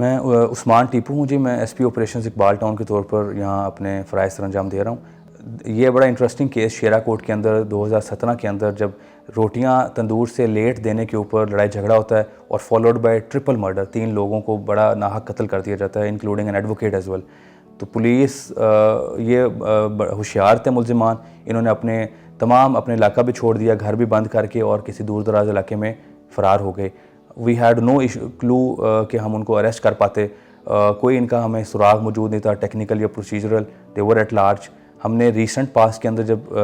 میں عثمان ٹیپو ہوں جی. میں S P operations Iqbal town کے طور پر یہاں اپنے فرائض سر انجام دے رہا ہوں. یہ بڑا انٹرسٹنگ کیس شیرا کوٹ کے اندر 2017 کے اندر جب روٹیاں تندور سے لیٹ دینے کے اوپر لڑائی جھگڑا ہوتا ہے اور فالوڈ بائی ٹرپل مرڈر. 3 لوگوں کو بڑا ناحق قتل کر دیا جاتا ہے including an advocate as well. تو پولیس یہ ہوشیار تھے ملزمان. انہوں نے اپنے علاقہ بھی چھوڑ دیا, گھر بھی بند کر کے, اور کسی دور دراز علاقے میں فرار ہو گئے. وی ہیڈ نو کلو کہ ہم ان کو اریسٹ کر پاتے. کوئی ان کا ہمیں سراغ موجود نہیں تھا ٹیکنیکل یا procedural. They were at large. ہم نے ریسنٹ پاس کے اندر جب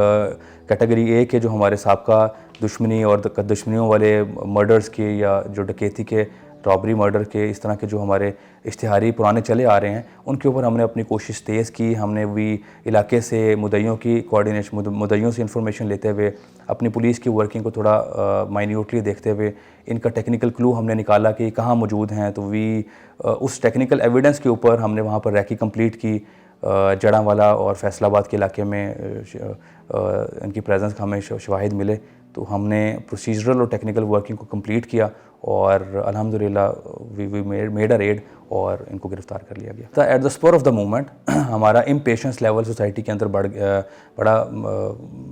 کیٹیگری اے کے جو ہمارے سابقہ دشمنی اور دشمنیوں والے مرڈرز کے یا جو ڈکیتی کے, رابری مرڈر کے, اس طرح کے جو ہمارے اشتہاری پرانے چلے آ رہے ہیں ان کے اوپر ہم نے اپنی کوشش تیز کی. ہم نے بھی علاقے سے مدعیوں کی کوارڈینیشن, مدعیوں سے انفارمیشن لیتے ہوئے اپنی پولیس کی ورکنگ کو تھوڑا مائنیوٹلی دیکھتے ہوئے ان کا ٹیکنیکل کلو ہم نے نکالا کہ یہ کہاں موجود ہیں. تو اس ٹیکنیکل ایویڈنس کے اوپر ہم نے وہاں پر ریکی کمپلیٹ کی. جڑاں والا اور فیصل آباد کے علاقے میں ان کی پریزنس کا ہمیں شواہد ملے. تو ہم نے پروسیجرل اور ٹیکنیکل ورکنگ کو کمپلیٹ کیا اور الحمدللہ وی میڈ اے ریڈ اور ان کو گرفتار کر لیا گیا. At the spur of the moment ہمارا امپیشنس لیول سوسائٹی کے اندر بڑا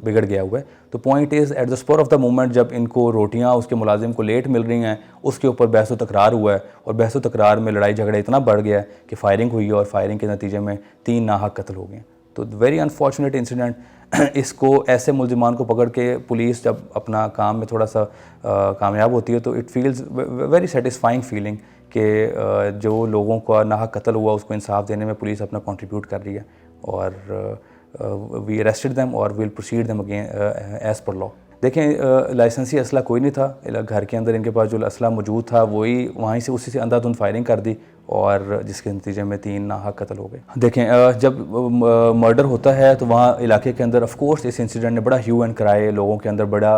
بگڑ گیا ہوا ہے. تو point is at the spur of the moment جب ان کو روٹیاں اس کے ملازم کو لیٹ مل رہی ہیں, اس کے اوپر بحث و تکرار ہوا ہے اور بحث و تکرار میں لڑائی جھگڑا اتنا بڑھ گیا ہے کہ فائرنگ ہوئی ہے اور فائرنگ کے نتیجے میں 3 ناحق قتل ہو گئے ہیں. تو ویری انفارچونیٹ انسیڈنٹ. اس کو ایسے ملزمان کو پکڑ کے پولیس جب اپنا کام میں تھوڑا سا کامیاب ہوتی ہے تو it feels very satisfying feeling کہ جو لوگوں کا ناحق قتل ہوا اس کو انصاف دینے میں پولیس اپنا کنٹریبیوٹ کر رہی ہے. اور وی اریسٹڈ دیم اور we'll proceed them again as per law. دیکھیں لائسنسی اسلحہ کوئی نہیں تھا گھر کے اندر. ان کے پاس جو اسلحہ موجود تھا وہیں سے اسی سے اندھا دھند فائرنگ کر دی اور جس کے نتیجے میں 3 ناحق قتل ہو گئے. دیکھیں جب مرڈر ہوتا ہے تو وہاں علاقے کے اندر آف کورس اس انسیڈنٹ نے بڑا ہیو اینڈ کرائے, لوگوں کے اندر بڑا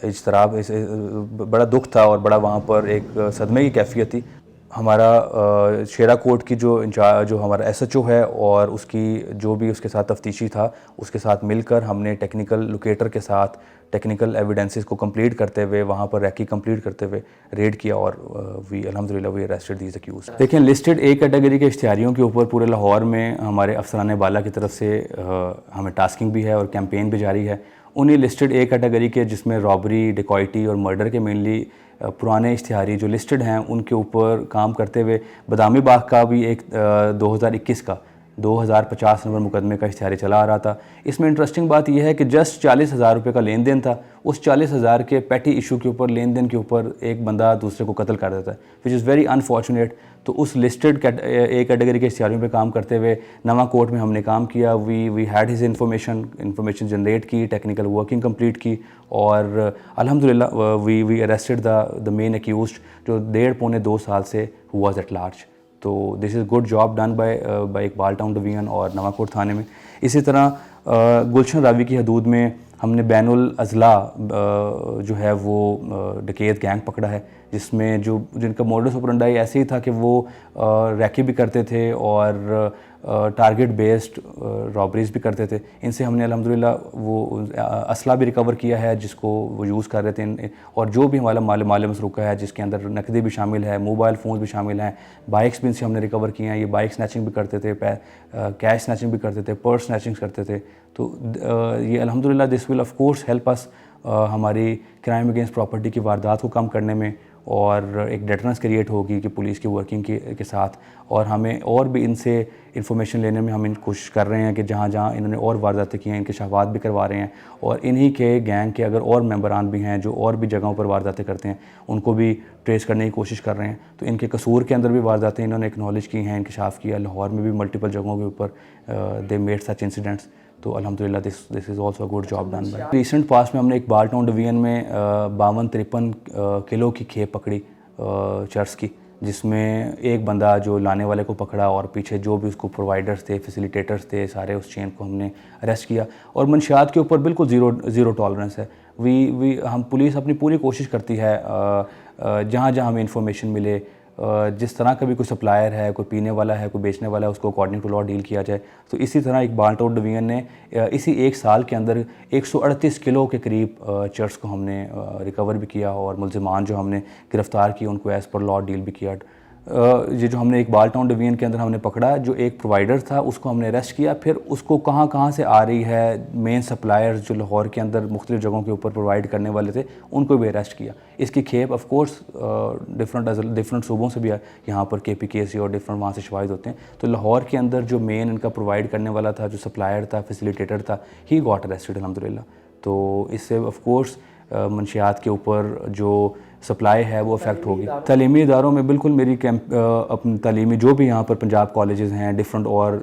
اضطراب, بڑا دکھ تھا اور بڑا وہاں پر ایک صدمے کی کیفیت تھی. ہمارا شیرا کوٹ کی جو ہمارا ایس ایچ او ہے اور اس کی جو بھی اس کے ساتھ تفتیشی تھا اس کے ساتھ مل کر ہم نے ٹیکنیکل لوکیٹر کے ساتھ ٹیکنیکل ایویڈنسز کو کمپلیٹ کرتے ہوئے وہاں پر ریکی کمپلیٹ کرتے ہوئے ریڈ کیا اور الحمدللہ وی اریسٹڈ دیز اکیوزڈ. دیکھیں لسٹڈ اے کیٹیگری کے اشتہاریوں کے اوپر پورے لاہور میں ہمارے افسران بالا کی طرف سے ہمیں ٹاسکنگ بھی ہے اور کیمپین بھی جاری ہے. انہیں لسٹڈ اے کیٹیگری کے جس میں رابری, ڈیکوائٹی اور مرڈر کے مینلی پرانے اشتہاری جو لسٹڈ ہیں ان کے اوپر کام کرتے ہوئے بادامی باغ کا بھی ایک 2021 کا 2050 نمبر مقدمے کا اشتہاری چلا آ رہا تھا. اس میں انٹرسٹنگ بات یہ ہے کہ جسٹ 40,000 روپے کا لین دین تھا. اس 40,000 کے پیٹی ایشو کے اوپر, لین دین کے اوپر ایک بندہ دوسرے کو قتل کر دیتا ہے وچ از ویری انفارچونیٹ. تو اس لسٹڈ اے کیٹیگری کے اشتہاریوں پہ کام کرتے ہوئے نواں کوٹ میں ہم نے کام کیا. We had his information generate کی, ٹیکنیکل ورکنگ کمپلیٹ کی اور الحمدللہ وی اریسٹڈ دا مین ایکیوزڈ جو 1.5-2 سال سے واز ایٹ لارج. تو this is good job done by Iqbal town division اور نواں کوٹ تھانے میں. اسی طرح گلشن راوی کی حدود میں ہم نے بین الاضلاع جو ہے وہ ڈکیت گینگ پکڑا ہے جن کا موڈس آپرنڈائی ایسے ہی تھا کہ وہ ریکی بھی کرتے تھے اور ٹارگٹ بیسڈ رابریز بھی کرتے تھے. ان سے ہم نے الحمدللہ وہ اسلحہ بھی ریکور کیا ہے جس کو وہ یوز کر رہے تھے اور جو بھی ہمارا مال مسروقہ ہے جس کے اندر نقدی بھی شامل ہے, موبائل فونز بھی شامل ہیں, بائکس بھی ان سے ہم نے ریکور کیے ہیں. یہ بائک سنیچنگ بھی کرتے تھے, کیش سنیچنگ بھی کرتے تھے, پرس سنیچنگ کرتے تھے. تو یہ الحمدللہ this will of course help us ہماری کرائم اگینسٹ پراپرٹی کی واردات کو کم کرنے میں اور ایک ڈیٹرنس کریٹ ہوگی کہ پولیس کی ورکنگ کے ساتھ. اور ہمیں اور بھی ان سے انفارمیشن لینے میں ہم کوشش کر رہے ہیں کہ جہاں انہوں نے اور وارداتیں کی ہیں انکشافات بھی کروا رہے ہیں اور انہی کے گینگ کے اگر اور ممبران بھی ہیں جو اور بھی جگہوں پر وارداتیں کرتے ہیں ان کو بھی ٹریس کرنے کی کوشش کر رہے ہیں. تو ان کے قصور کے اندر بھی وارداتیں انہوں نے اکنالج کی ہیں, انکشاف کیا. لاہور میں بھی ملٹیپل جگہوں کے اوپر دے میڈ سچ انسیڈنٹس. تو الحمدللہ this is also good job done by. Recent past میں ہم نے اقبال ٹاؤن ڈویژن میں 52-53 کلو کی کھیپ پکڑی چرس کی, جس میں ایک بندہ جو لانے والے کو پکڑا اور پیچھے جو بھی اس کو پرووائڈرز تھے, فیسیلیٹیٹرز تھے, سارے اس چین کو ہم نے اریسٹ کیا. اور منشیات کے اوپر بالکل زیرو ٹالرنس ہے. ہم پولیس اپنی پوری کوشش کرتی ہے جہاں ہمیں انفارمیشن ملے, جس طرح کا بھی کوئی سپلائر ہے, کوئی پینے والا ہے, کوئی بیچنے والا ہے, اس کو اکارڈنگ ٹو لا ڈیل کیا جائے. تو اسی طرح اقبال ٹاؤن ڈویژن نے اسی 1 سال کے اندر 138 کلو کے قریب چرس کو ہم نے ریکور بھی کیا اور ملزمان جو ہم نے گرفتار کیے ان کو ایز پر لا ڈیل بھی کیا. یہ جو ہم نے اقبال ٹاؤن ڈویژن کے اندر ہم نے پکڑا، جو ایک پرووائڈر تھا اس کو ہم نے اریسٹ کیا، پھر اس کو کہاں کہاں سے آ رہی ہے مین سپلائرز جو لاہور کے اندر مختلف جگہوں کے اوپر پرووائڈ کرنے والے تھے ان کو بھی اریسٹ کیا۔ اس کی کھیپ آف کورس ڈفرنٹ صوبوں سے بھی یہاں پر KPKC اور ڈفرنٹ وہاں سے شواہد ہوتے ہیں۔ تو لاہور کے اندر جو مین ان کا پرووائڈ کرنے والا تھا، جو سپلائر تھا، فیسیلیٹیٹر تھا، ہی گاٹ اریسٹڈ الحمدللہ۔ تو اس سے آف کورس منشیات کے اوپر جو سپلائی ہے وہ افیکٹ ہوگی۔ تعلیمی اداروں میں بالکل میری اپنی تعلیمی جو بھی یہاں پر پنجاب کالجز ہیں، ڈفرنٹ اور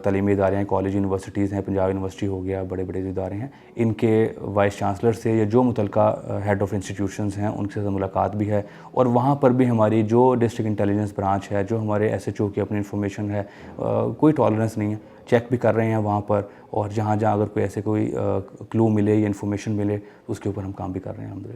تعلیمی ادارے ہیں، کالج یونیورسٹیز ہیں، پنجاب یونیورسٹی ہو گیا، بڑے بڑے ادارے ہیں، ان کے وائس چانسلر سے یا جو متعلقہ ہیڈ آف انسٹیٹیوشنز ہیں ان سے ملاقات بھی ہے، اور وہاں پر بھی ہماری جو ڈسٹرکٹ انٹیلیجنس برانچ ہے، جو ہمارے SHO کی اپنی انفارمیشن ہے، کوئی ٹالرنس نہیں ہے، چیک بھی کر رہے ہیں وہاں پر، اور جہاں جہاں اگر کوئی ایسے کوئی کلو ملے یا انفارمیشن ملے اس کے اوپر ہم کام بھی کر رہے ہیں الحمدللہ۔